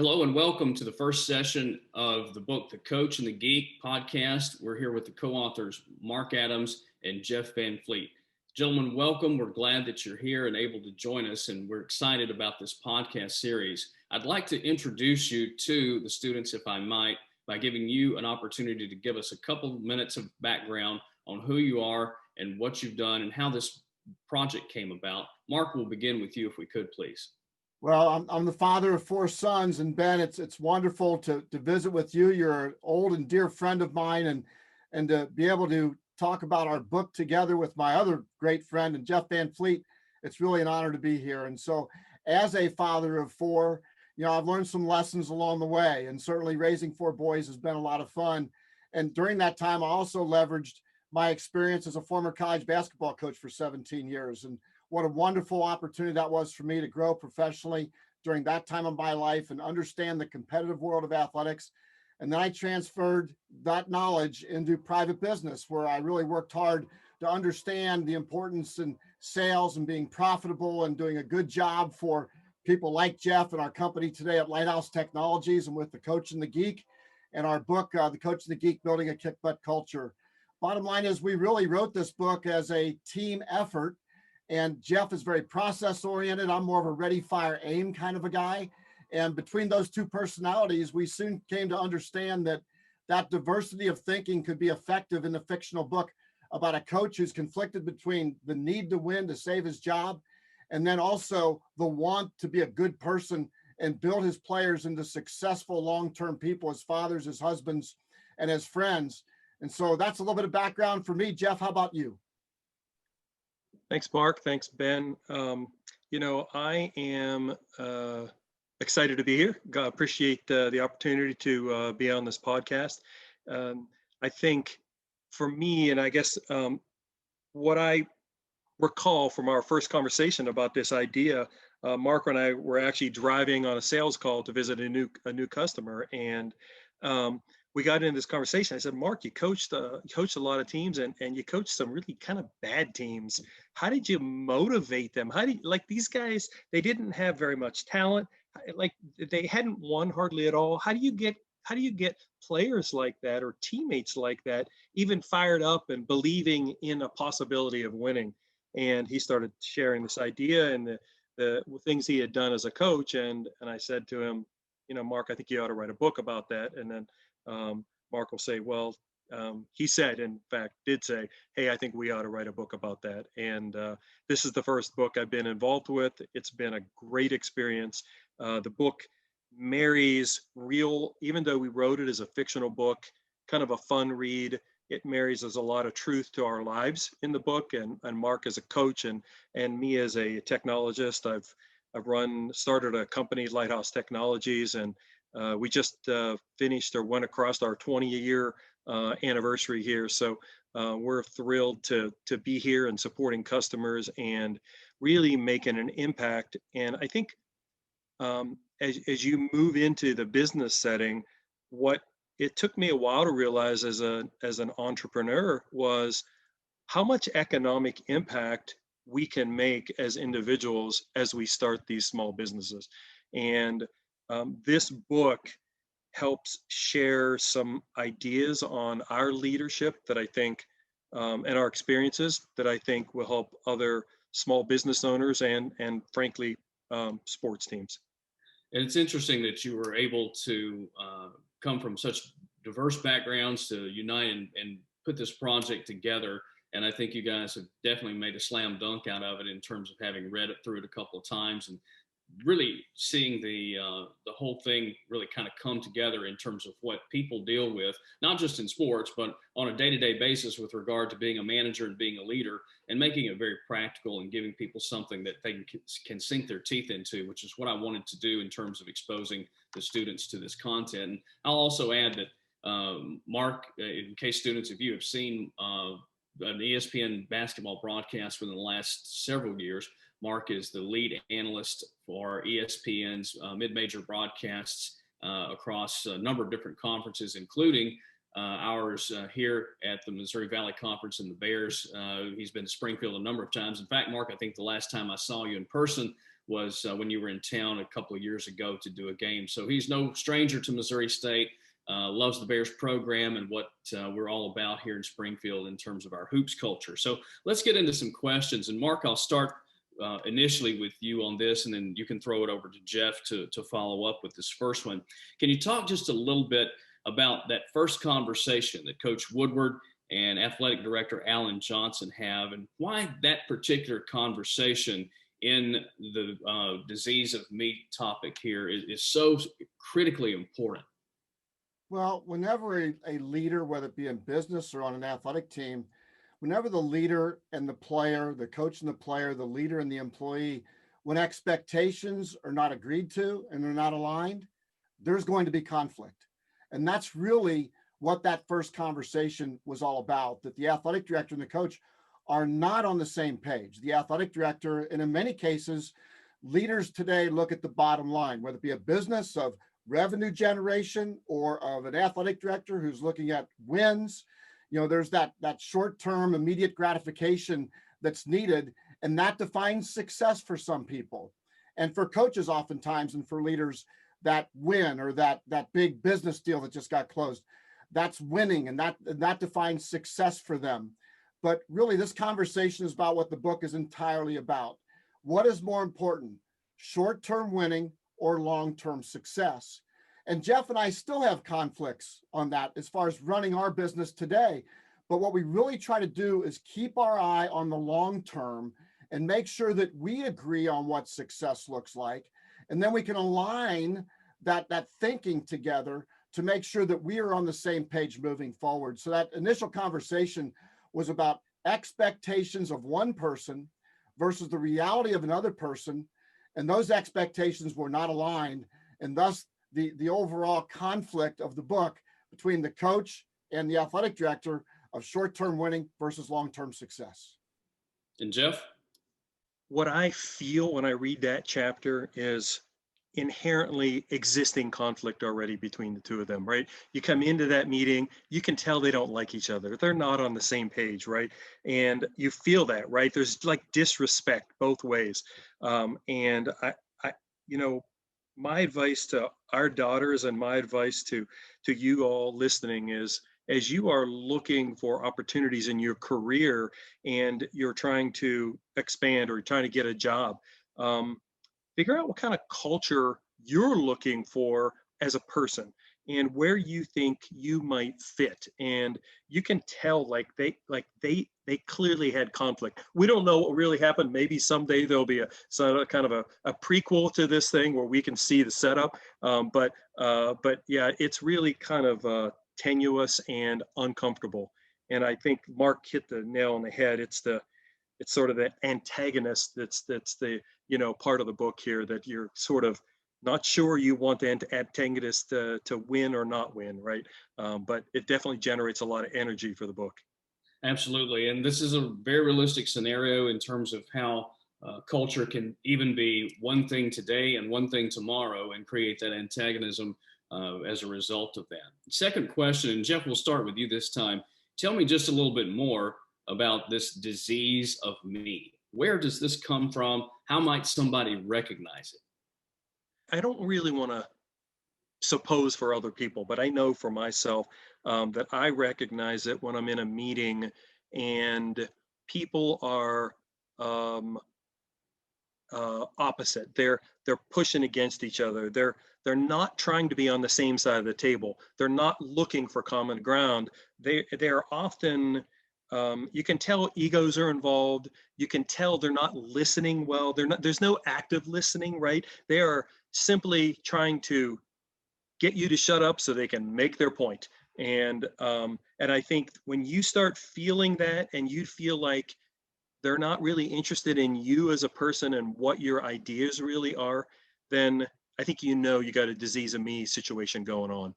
Hello and welcome to the first session of the book, The Coach and The Geek podcast. We're here with the co-authors, Mark Adams and Jeff Van Fleet. Gentlemen, welcome. We're glad that you're here and able to join us, and we're excited about this podcast series. I'd like to introduce you to the students, if I might, by giving you an opportunity to give us a couple minutes of background on who you are and what you've done and how this project came about. Mark, we'll begin with you if we could, please. Well, I'm the father of four sons, and Ben, it's wonderful to visit with you. You're an old and dear friend of mine, and to be able to talk about our book together with my other great friend and Jeff Van Fleet, it's really an honor to be here. And so, as a father of four, I've learned some lessons along the way, and certainly raising four boys has been a lot of fun. And during that time, I also leveraged my experience as a former college basketball coach for 17 years, and what a wonderful opportunity that was for me to grow professionally during that time of my life and understand the competitive world of athletics. And then I transferred that knowledge into private business, where I really worked hard to understand the importance in sales and being profitable and doing a good job for people like Jeff and our company today at Lighthouse Technologies and with the Coach and the Geek and our book, The Coach and the Geek, Building a Kick Butt Culture. Bottom line is we really wrote this book as a team effort. And Jeff is very process oriented. I'm more of a ready, fire, aim kind of a guy. And between those two personalities, we soon came to understand that diversity of thinking could be effective in the fictional book about a coach who's conflicted between the need to win to save his job, and then also the want to be a good person and build his players into successful long-term people as fathers, as husbands, and as friends. And so that's a little bit of background for me. Jeff, how about you? Thanks, Mark. Thanks, Ben. I am excited to be here. Appreciate the opportunity to be on this podcast. I think for me, and I guess what I recall from our first conversation about this idea, Mark and I were actually driving on a sales call to visit a new customer, and we got into this conversation. I said, Mark, you coached a lot of teams, and you coached some really kind of bad teams. How did you motivate them? Like these guys, they didn't have very much talent. Like they hadn't won hardly at all. How do you get players like that or teammates like that even fired up and believing in a possibility of winning? And he started sharing this idea and the things he had done as a coach. And I said to him, Mark, I think you ought to write a book about that. And then Mark will say, well, he said, in fact, did say, hey, I think we ought to write a book about that. And this is the first book I've been involved with. It's been a great experience. The book marries real, even though we wrote it as a fictional book, kind of a fun read. It marries as a lot of truth to our lives in the book. And Mark as a coach and me as a technologist, I've started a company, Lighthouse Technologies, and we just finished or went across our 20-year anniversary here. So we're thrilled to be here and supporting customers and really making an impact. And I think as you move into the business setting, what it took me a while to realize as an entrepreneur was how much economic impact we can make as individuals as we start these small businesses. And this book helps share some ideas on our leadership that I think, and our experiences that I think will help other small business owners and frankly, sports teams. And it's interesting that you were able to come from such diverse backgrounds to unite and put this project together. And I think you guys have definitely made a slam dunk out of it in terms of having read it through it a couple of times and really seeing the whole thing really kind of come together in terms of what people deal with, not just in sports, but on a day-to-day basis with regard to being a manager and being a leader, and making it very practical and giving people something that they can sink their teeth into, which is what I wanted to do in terms of exposing the students to this content. And I'll also add that, Mark, in case students, if you have seen an ESPN basketball broadcast within the last several years, Mark is the lead analyst for ESPN's mid-major broadcasts across a number of different conferences, including ours here at the Missouri Valley Conference and the Bears. He's been to Springfield a number of times. In fact, Mark, I think the last time I saw you in person was when you were in town a couple of years ago to do a game. So he's no stranger to Missouri State, loves the Bears program and what we're all about here in Springfield in terms of our hoops culture. So let's get into some questions. And Mark, I'll start initially with you on this, and then you can throw it over to Jeff to follow up with this first one. Can you talk just a little bit about that first conversation that Coach Woodward and athletic director Alan Johnson have, and why that particular conversation in the disease of me topic here is so critically important? Well, whenever a leader, whether it be in business or on an athletic team, whenever the leader and the player, the coach and the player, the leader and the employee, when expectations are not agreed to and they're not aligned, there's going to be conflict. And that's really what that first conversation was all about, that the athletic director and the coach are not on the same page. The athletic director, and in many cases, leaders today look at the bottom line, whether it be a business of revenue generation or of an athletic director who's looking at wins. There's that short-term immediate gratification that's needed, and that defines success for some people. And for coaches oftentimes, and for leaders, that win or that big business deal that just got closed, that's winning, and that defines success for them. But really, this conversation is about what the book is entirely about. What is more important, short-term winning or long-term success? And Jeff and I still have conflicts on that as far as running our business today. But what we really try to do is keep our eye on the long term and make sure that we agree on what success looks like. And then we can align that thinking together to make sure that we are on the same page moving forward. So that initial conversation was about expectations of one person versus the reality of another person. And those expectations were not aligned. And thus the overall conflict of the book between the coach and the athletic director of short-term winning versus long-term success. And Jeff? What I feel when I read that chapter is inherently existing conflict already between the two of them, right? You come into that meeting, you can tell they don't like each other. They're not on the same page, right? And you feel that, right? There's like disrespect both ways. And my advice to our daughters and my advice to you all listening is, as you are looking for opportunities in your career and you're trying to expand or trying to get a job, figure out what kind of culture you're looking for as a person and where you think you might fit. And you can tell they clearly had conflict. We don't know what really happened. Maybe someday there'll be a kind of a prequel to this thing where we can see the setup. But yeah, it's really kind of tenuous and uncomfortable. And I think Mark hit the nail on the head. It's sort of the antagonist that's the part of the book here that you're sort of not sure you want the antagonist to win or not win, right? But it definitely generates a lot of energy for the book. Absolutely. And this is a very realistic scenario in terms of how culture can even be one thing today and one thing tomorrow and create that antagonism as a result of that. Second question, and Jeff, we'll start with you this time. Tell me just a little bit more about this disease of me. Where does this come from? How might somebody recognize it? I don't really want to suppose for other people, but I know for myself that I recognize it when I'm in a meeting and people are opposite. They're pushing against each other. They're not trying to be on the same side of the table. They're not looking for common ground. They're often you can tell egos are involved. You can tell they're not listening well. There's no active listening, right? They are simply trying to get you to shut up so they can make their point. And I think when you start feeling that and you feel like they're not really interested in you as a person and what your ideas really are, then I think you got a disease of me situation going on.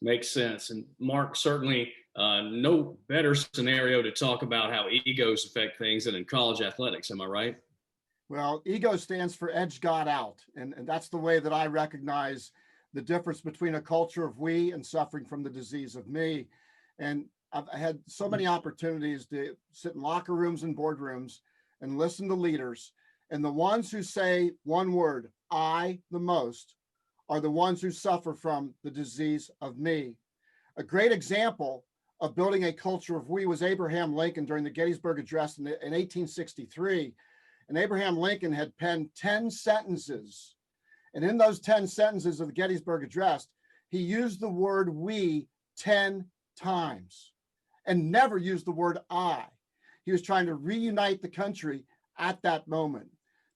Makes sense. And Mark, certainly no better scenario to talk about how egos affect things than in college athletics. Am I right? Well, ego stands for edge God out. And that's the way that I recognize the difference between a culture of we and suffering from the disease of me. And I've had so many opportunities to sit in locker rooms and boardrooms and listen to leaders. And the ones who say one word, I, the most, are the ones who suffer from the disease of me. A great example of building a culture of we was Abraham Lincoln during the Gettysburg Address in 1863. And Abraham Lincoln had penned 10 sentences. And in those 10 sentences of the Gettysburg Address, he used the word we 10 times and never used the word I. He was trying to reunite the country at that moment.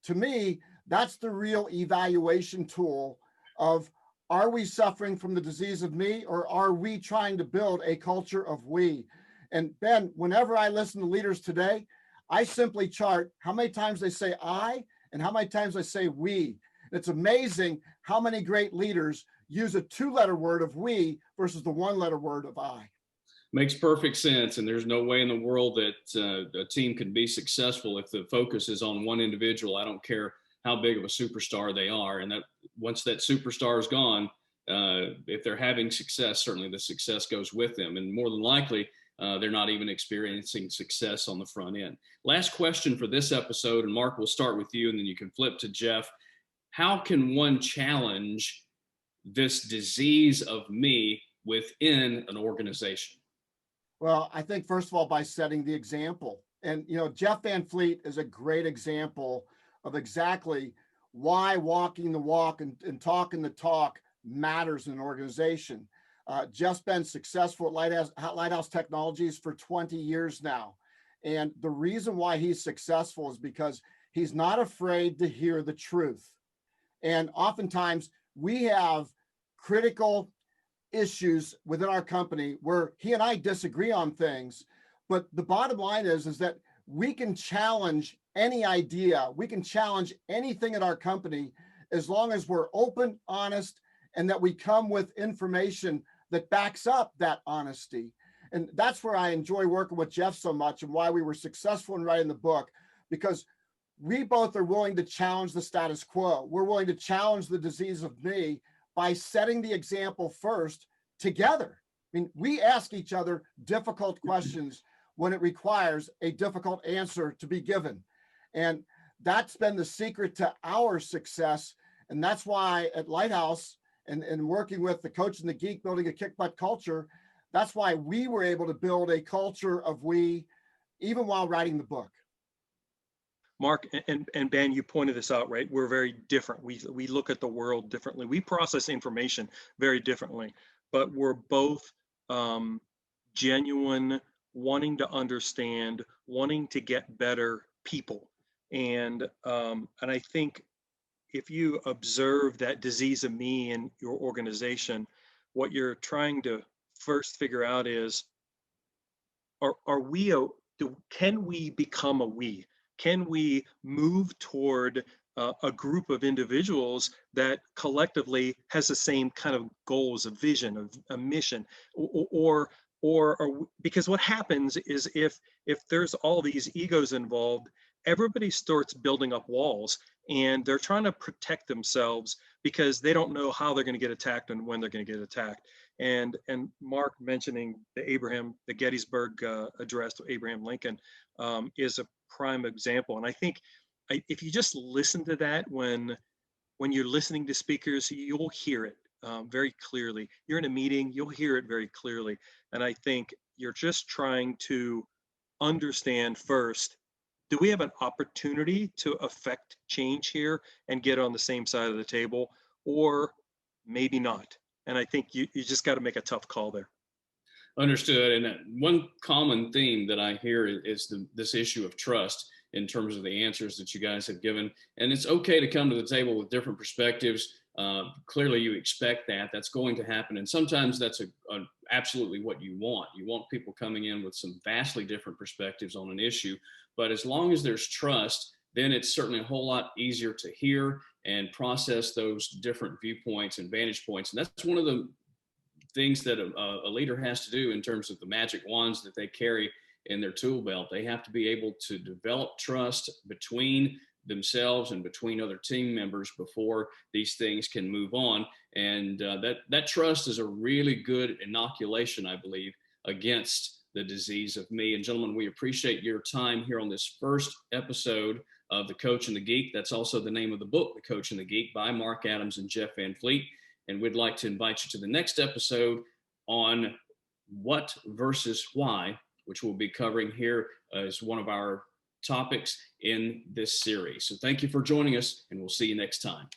To me, that's the real evaluation tool of, are we suffering from the disease of me, or are we trying to build a culture of we? And Ben, whenever I listen to leaders today, I simply chart how many times they say I and how many times they say we. It's amazing how many great leaders use a 2-letter word of we versus the 1-letter word of I. Makes perfect sense. And there's no way in the world that a team can be successful if the focus is on one individual. I don't care how big of a superstar they are. And that once that superstar is gone, if they're having success, certainly the success goes with them. And more than likely, they're not even experiencing success on the front end. Last question for this episode, and Mark, we'll start with you, and then you can flip to Jeff. How can one challenge this disease of me within an organization? Well, I think first of all, by setting the example. And, Jeff Van Fleet is a great example of exactly why walking the walk and talking the talk matters in an organization. Jeff's been successful at Lighthouse Technologies for 20 years now. And the reason why he's successful is because he's not afraid to hear the truth. And oftentimes we have critical issues within our company where he and I disagree on things. But the bottom line is that we can challenge any idea. We can challenge anything at our company as long as we're open, honest, and that we come with information that backs up that honesty. And that's where I enjoy working with Jeff so much, and why we were successful in writing the book, because we both are willing to challenge the status quo. We're willing to challenge the disease of me by setting the example first together. I mean, we ask each other difficult questions when it requires a difficult answer to be given. And that's been the secret to our success. And that's why at Lighthouse and working with the Coach and the Geek, building a kick butt culture, that's why we were able to build a culture of we, even while writing the book. Mark and Ben, you pointed this out, right? We're very different. We look at the world differently. We process information very differently, but we're both genuine, wanting to understand, wanting to get better people. And I think if you observe that disease of me in your organization, what you're trying to first figure out is, can we become a we? Can we move toward a group of individuals that collectively has the same kind of goals, a vision, a mission, or because what happens is if there's all these egos involved, everybody starts building up walls, and they're trying to protect themselves because they don't know how they're going to get attacked and when they're going to get attacked. And Mark mentioning the Gettysburg Address to Abraham Lincoln is a prime example. And I think if you just listen to that when you're listening to speakers, you'll hear it very clearly. You're in a meeting, you'll hear it very clearly. And I think you're just trying to understand first, do we have an opportunity to affect change here and get on the same side of the table, or maybe not? And I think you just got to make a tough call there. Understood. And one common theme that I hear is this issue of trust in terms of the answers that you guys have given. And it's okay to come to the table with different perspectives. Clearly, you expect that. That's going to happen. And sometimes that's absolutely what you want. You want people coming in with some vastly different perspectives on an issue. But as long as there's trust, then it's certainly a whole lot easier to hear and process those different viewpoints and vantage points. And that's one of the things that a leader has to do in terms of the magic wands that they carry in their tool belt. They have to be able to develop trust between themselves and between other team members before these things can move on. And that trust is a really good inoculation, I believe, against the disease of me. And gentlemen, we appreciate your time here on this first episode of The Coach and the Geek. That's also the name of the book, The Coach and the Geek, by Mark Adams and Jeff Van Fleet. And we'd like to invite you to the next episode on what versus why, which we'll be covering here as one of our topics in this series. So thank you for joining us, and we'll see you next time.